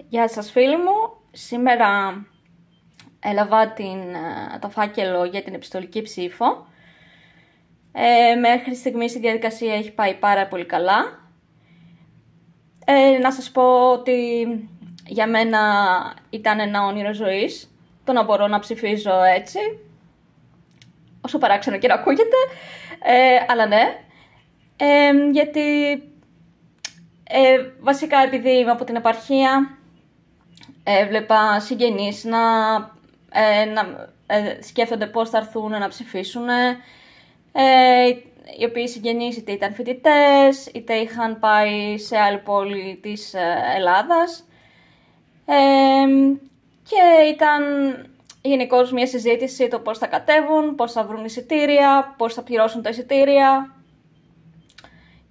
Γεια σας φίλοι μου, σήμερα έλαβα το φάκελο για την επιστολική ψήφο. Μέχρι στιγμής η διαδικασία έχει πάει πάρα πολύ καλά. Να σας πω ότι για μένα ήταν ένα όνειρο ζωής το να μπορώ να ψηφίζω έτσι, όσο παράξενο και να ακούγεται, αλλά ναι, γιατί βασικά επειδή είμαι από την επαρχία, έβλεπα συγγενείς να σκέφτονται πώς θα έρθουν να ψηφίσουν, οι οποίοι συγγενείς είτε ήταν φοιτητές, είτε είχαν πάει σε άλλη πόλη της Ελλάδας, και ήταν γενικώς μια συζήτηση το πώς θα κατέβουν, πώς θα βρουν εισιτήρια, πώς θα πληρώσουν τα εισιτήρια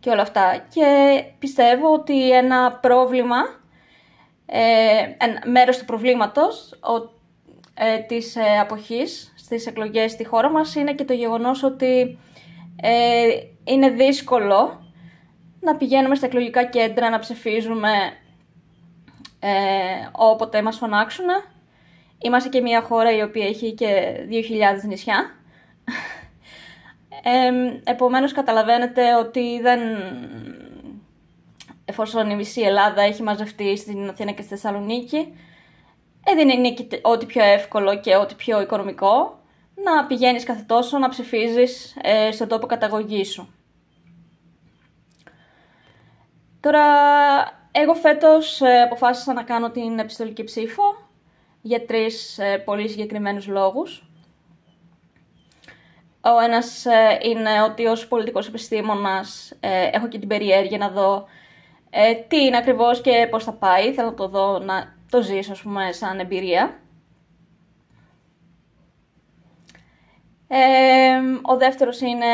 και όλα αυτά. Και πιστεύω ότι ένα πρόβλημα, μέρος του προβλήματος της αποχής στις εκλογές στη χώρα μας είναι και το γεγονός ότι είναι δύσκολο να πηγαίνουμε στα εκλογικά κέντρα να ψηφίζουμε όποτε μας φωνάξουν. Είμαστε και μια χώρα η οποία έχει και 2.000 νησιά. Επομένως καταλαβαίνετε ότι εφόσον η μισή Ελλάδα έχει μαζευτεί στην Αθήνα και στη Θεσσαλονίκη, δεν είναι και ό,τι πιο εύκολο και ό,τι πιο οικονομικό να πηγαίνεις κάθε τόσο να ψηφίζεις στον τόπο καταγωγής σου. Τώρα, εγώ φέτος αποφάσισα να κάνω την επιστολική ψήφο για 3 πολύ συγκεκριμένους λόγους. Ο ένας είναι ότι ως πολιτικός επιστήμονας έχω και την περιέργεια να δω τι είναι ακριβώς και πώς θα πάει. Θέλω να το δω, να το ζήσω, ας πούμε, σαν εμπειρία. Ο δεύτερος είναι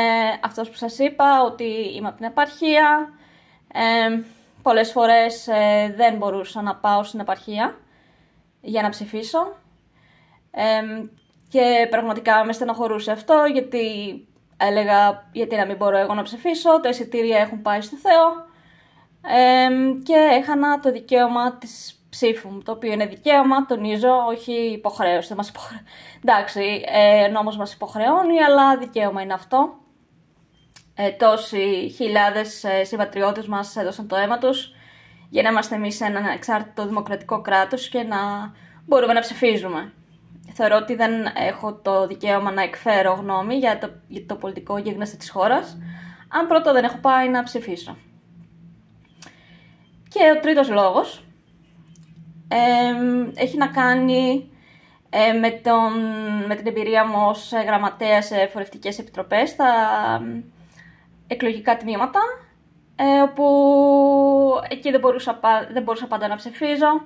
αυτός που σας είπα, ότι είμαι από την επαρχία. Πολλές φορές δεν μπορούσα να πάω στην επαρχία για να ψηφίσω. Και πραγματικά με στενοχωρούσε αυτό, γιατί έλεγα γιατί να μην μπορώ εγώ να ψηφίσω, τα εισιτήρια έχουν πάει στο Θεό, και έχανα το δικαίωμα της ψήφου μου, το οποίο είναι δικαίωμα, τονίζω, όχι υποχρέωση. Εντάξει, νόμος μας υποχρεώνει, αλλά δικαίωμα είναι αυτό. Τόσοι χιλιάδες συμπατριώτες μας έδωσαν το αίμα τους για να είμαστε εμείς ένα εξάρτητο δημοκρατικό κράτος και να μπορούμε να ψηφίζουμε. Θεωρώ ότι δεν έχω το δικαίωμα να εκφέρω γνώμη για το πολιτικό γίγνεσθε της χώρας, αν πρώτα δεν έχω πάει να ψηφίσω. Και ο τρίτος λόγος έχει να κάνει με την εμπειρία μου ως γραμματέα σε φορευτικές επιτροπές στα εκλογικά τμήματα, όπου εκεί δεν μπορούσα πάντα να ψηφίζω.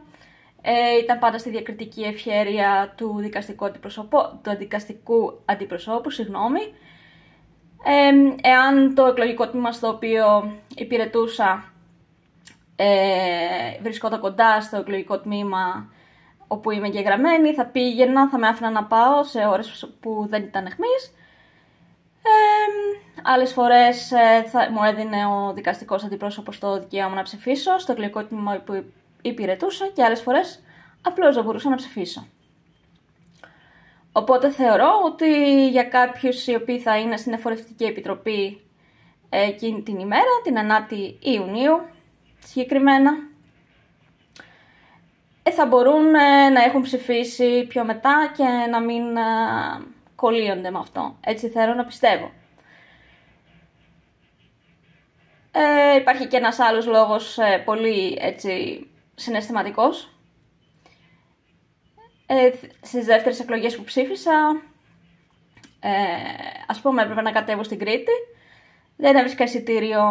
Ήταν πάντα στη διακριτική ευχέρεια του δικαστικού αντιπροσώπου, εάν το εκλογικό τμήμα στο οποίο υπηρετούσα βρισκόταν κοντά στο εκλογικό τμήμα όπου είμαι εγγεγραμμένη, θα πήγαινα, θα με άφηνα να πάω σε ώρες που δεν ήταν αιχμής. Άλλες φορές μου έδινε ο δικαστικός αντιπρόσωπος το δικαίωμα να ψηφίσω στο εκλογικό τμήμα που υπηρετούσα, και άλλες φορές απλώς δεν μπορούσα να ψηφίσω. Οπότε θεωρώ ότι για κάποιους οι οποίοι θα είναι στην εφορευτική επιτροπή εκείνη την ημέρα, την 9η Ιουνίου συγκεκριμένα, θα μπορούν να έχουν ψηφίσει πιο μετά και να μην κολλείονται με αυτό. Έτσι θέλω να πιστεύω. Υπάρχει και ένας άλλος λόγος πολύ έτσι συναισθηματικός. Στις δεύτερες εκλογές που ψήφισα, ας πούμε, έπρεπε να κατέβω στην Κρήτη. Δεν έβρισκα εισιτήριο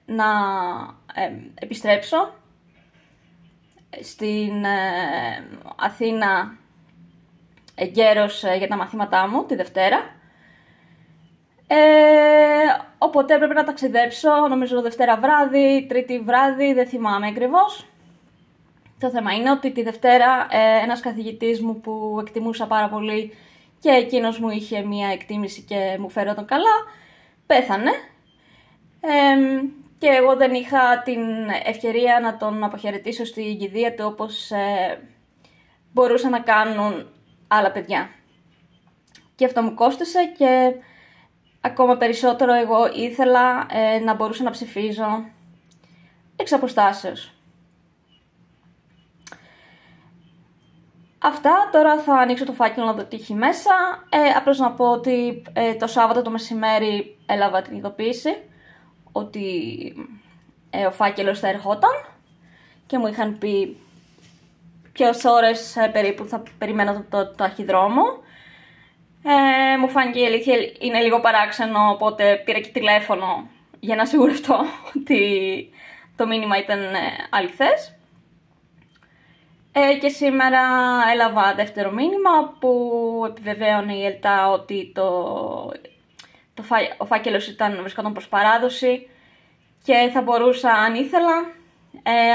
να επιστρέψω στην Αθήνα εγκαίρως για τα μαθήματά μου τη Δευτέρα. Οπότε έπρεπε να ταξιδέψω, νομίζω Δευτέρα βράδυ, Τρίτη βράδυ, δεν θυμάμαι ακριβώς. Το θέμα είναι ότι τη Δευτέρα ένας καθηγητής μου που εκτιμούσα πάρα πολύ και εκείνος μου είχε μία εκτίμηση και μου φερόταν καλά, πέθανε. και εγώ δεν είχα την ευκαιρία να τον αποχαιρετήσω στην κηδεία του όπως μπορούσαν να κάνουν άλλα παιδιά. Και αυτό μου κόστησε και ακόμα περισσότερο εγώ ήθελα να μπορούσα να ψηφίζω εξ αποστάσεως. Αυτά, τώρα θα ανοίξω το φάκελο να δω τι έχει μέσα. Απλώς να πω ότι το Σάββατο το μεσημέρι έλαβα την ειδοποίηση ότι ο φάκελος θα ερχόταν και μου είχαν πει ποιες ώρες περίπου θα περιμένω το ταχυδρόμο. Μου φάνηκε η αλήθεια είναι λίγο παράξενο, οπότε πήρα και τηλέφωνο για να σιγουρευτώ ότι το μήνυμα ήταν αληθές. Και σήμερα έλαβα δεύτερο μήνυμα που επιβεβαίωνε η ΕΛΤΑ ότι ο φάκελος βρισκόταν προς παράδοση και θα μπορούσα, αν ήθελα,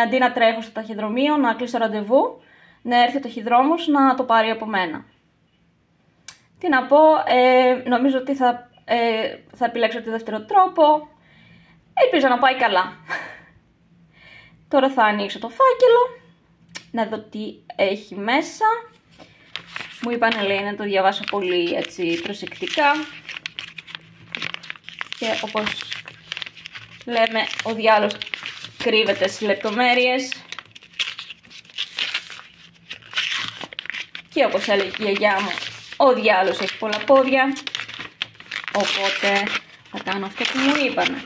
αντί να τρέχω στο ταχυδρομείο, να κλείσω ραντεβού, να έρθει ο ταχυδρόμος να το πάρει από μένα. Τι να πω, νομίζω ότι θα επιλέξω το δεύτερο τρόπο. Ελπίζω να πάει καλά. Τώρα θα ανοίξω το φάκελο, να δω τι έχει μέσα. Μου είπαν, λέει, να το διαβάσω πολύ έτσι προσεκτικά. Και όπως λέμε, ο διάολος κρύβεται στις λεπτομέρειες. Και όπως έλεγε η γιαγιά μου, ο διάολος έχει πολλά πόδια. Οπότε θα κάνω αυτό που μου είπανε.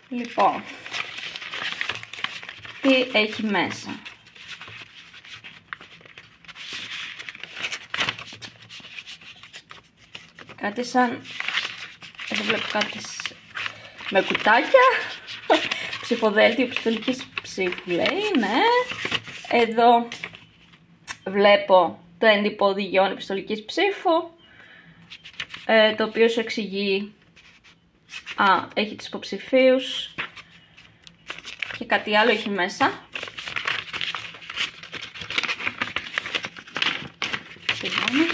Λοιπόν, τι έχει μέσα? Κάτι σαν, εδώ βλέπω κάτι με κουτάκια, ψηφοδέλτιο επιστολικής ψήφου λέει, ναι. Εδώ βλέπω το έντυπο οδηγιών επιστολικής ψήφου, το οποίο σου εξηγεί, έχει τους υποψηφίους και κάτι άλλο έχει μέσα. Συγγνώμη.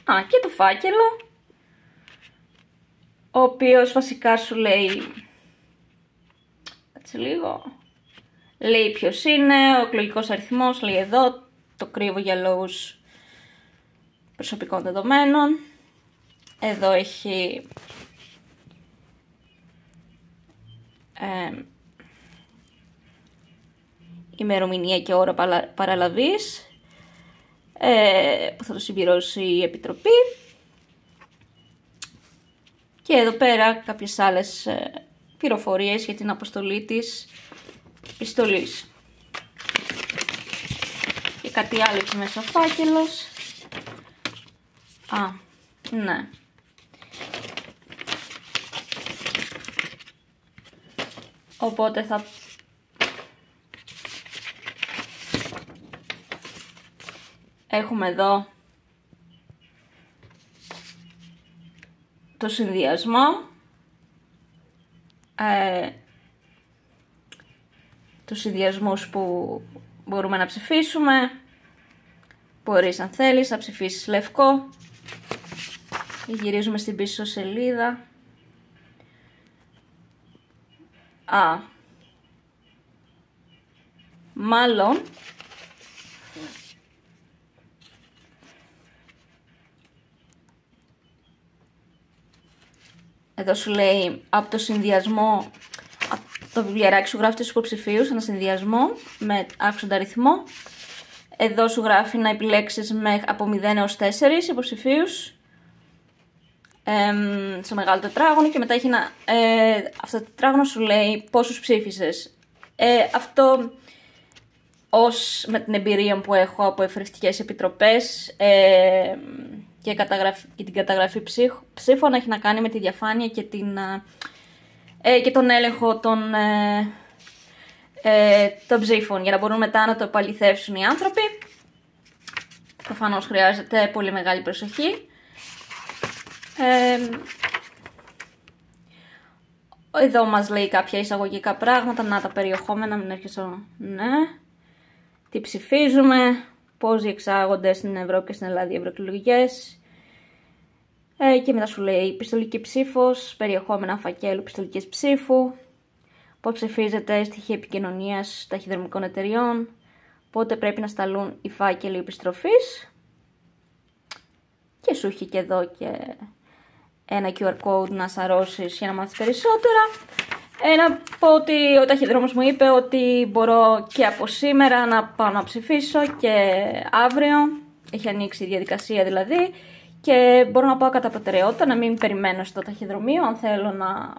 Και το φάκελο, ο οποίος βασικά σου λέει, κάτσε λίγο, λέει ποιος είναι, ο εκλογικός αριθμός, λέει εδώ, το κρύβω για λόγους προσωπικών δεδομένων. Εδώ έχει ημερομηνία και ώρα παραλαβής που θα το συμπληρώσει η Επιτροπή. Και εδώ πέρα κάποιες άλλες πληροφορίες για την αποστολή της επιστολής. Και κάτι άλλο έχει μέσα ο φάκελος. Ναι. Οπότε θα έχουμε εδώ το συνδυασμό, τους συνδυασμούς που μπορούμε να ψηφίσουμε. Μπορείς, αν θέλεις, να ψηφίσεις λευκό. Γυρίζουμε στην πίσω σελίδα. Μάλλον εδώ σου λέει από το συνδυασμό, από το βιβλιαράκι σου γράφει τους υποψηφίους, ένα συνδυασμό με άξοντα αριθμό. Εδώ σου γράφει να επιλέξεις από 0 έως 4 υποψηφίους σε μεγάλο τετράγωνο και μετά έχει αυτό το τετράγωνο σου λέει πόσους ψήφισες. Αυτό ως με την εμπειρία που έχω από εφορευτικές επιτροπές και την καταγραφή ψήφων έχει να κάνει με τη διαφάνεια και τον έλεγχο των ψήφων για να μπορούν μετά να το επαληθεύσουν οι άνθρωποι. Προφανώς χρειάζεται πολύ μεγάλη προσοχή. Εδώ μας λέει κάποια εισαγωγικά πράγματα, να τα περιεχόμενα, μην έρχεσαι, ναι. τι ψηφίζουμε, πώς διεξάγονται στην Ευρώπη και στην Ελλάδα οι ευρωεκλογές. Και μετά σου λέει πιστολική ψήφος, περιεχόμενα φακέλου πιστολικής ψήφου, πώς ψηφίζεται στοιχεία επικοινωνίας ταχυδρομικών εταιριών, πότε πρέπει να σταλούν οι φάκελοι επιστροφής. Και σου έχει και εδώ και ένα QR code να σαρώσεις για να μάθεις περισσότερα. Να πω ότι ο ταχυδρόμος μου είπε ότι μπορώ και από σήμερα να πάω να ψηφίσω και αύριο. Έχει ανοίξει η διαδικασία δηλαδή. Και μπορώ να πάω κατά προτεραιότητα, να μην περιμένω στο ταχυδρομείο. Αν θέλω να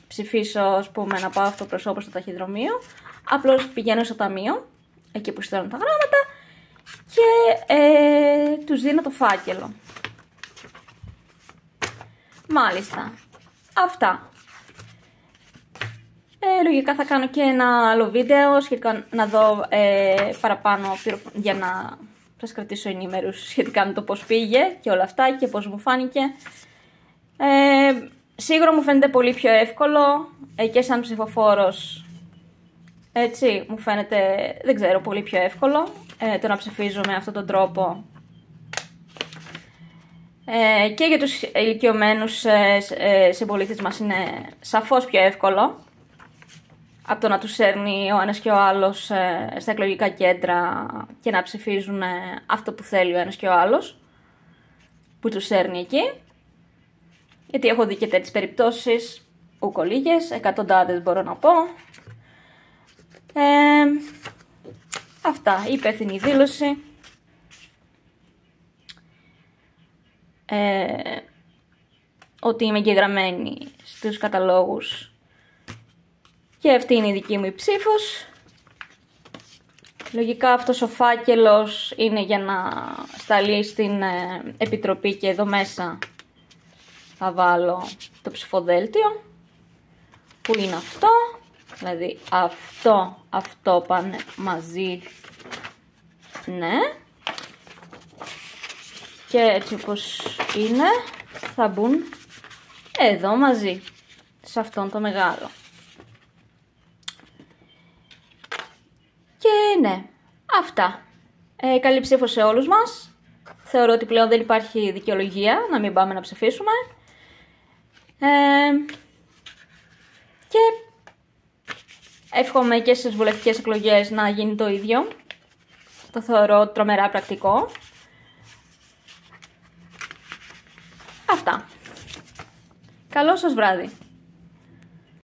ψηφίσω, ας πούμε, να πάω αυτοπροσώπως στο ταχυδρομείο, απλώς πηγαίνω στο ταμείο, εκεί που στέλνουν τα γράμματα, και τους δίνω το φάκελο. Μάλιστα. Αυτά. Λογικά θα κάνω και ένα άλλο βίντεο σχετικά να δω παραπάνω για να σας κρατήσω ενήμερους σχετικά με το πώς πήγε και όλα αυτά και πώς μου φάνηκε. Σίγουρα μου φαίνεται πολύ πιο εύκολο και σαν ψηφοφόρος, έτσι μου φαίνεται, δεν ξέρω, πολύ πιο εύκολο το να ψηφίζω με αυτόν τον τρόπο. Και για τους ηλικιωμένους συμπολίτες μας είναι σαφώς πιο εύκολο από το να τους σέρνει ο ένας και ο άλλος στα εκλογικά κέντρα και να ψηφίζουν αυτό που θέλει ο ένας και ο άλλος που τους σέρνει εκεί. Γιατί έχω δει και τέτοιες περιπτώσεις, ουκολίγες, εκατοντάδες μπορώ να πω. Αυτά, η υπεύθυνη δήλωση. Ότι είμαι εγγεγραμμένη στους καταλόγους και αυτή είναι η δική μου η ψήφος. Λογικά αυτός ο φάκελος είναι για να σταλεί στην επιτροπή και εδώ μέσα θα βάλω το ψηφοδέλτιο που είναι αυτό. Δηλαδή αυτό πάνε μαζί, ναι. Και έτσι όπως είναι θα μπουν εδώ μαζί, σε αυτόν το μεγάλο. Και ναι, αυτά. Καλή ψήφο σε όλους μας. Θεωρώ ότι πλέον δεν υπάρχει δικαιολογία να μην πάμε να ψηφίσουμε. Και εύχομαι και στις βουλευτικές εκλογές να γίνει το ίδιο. Το θεωρώ τρομερά πρακτικό. Αυτά. Καλό σας βράδυ.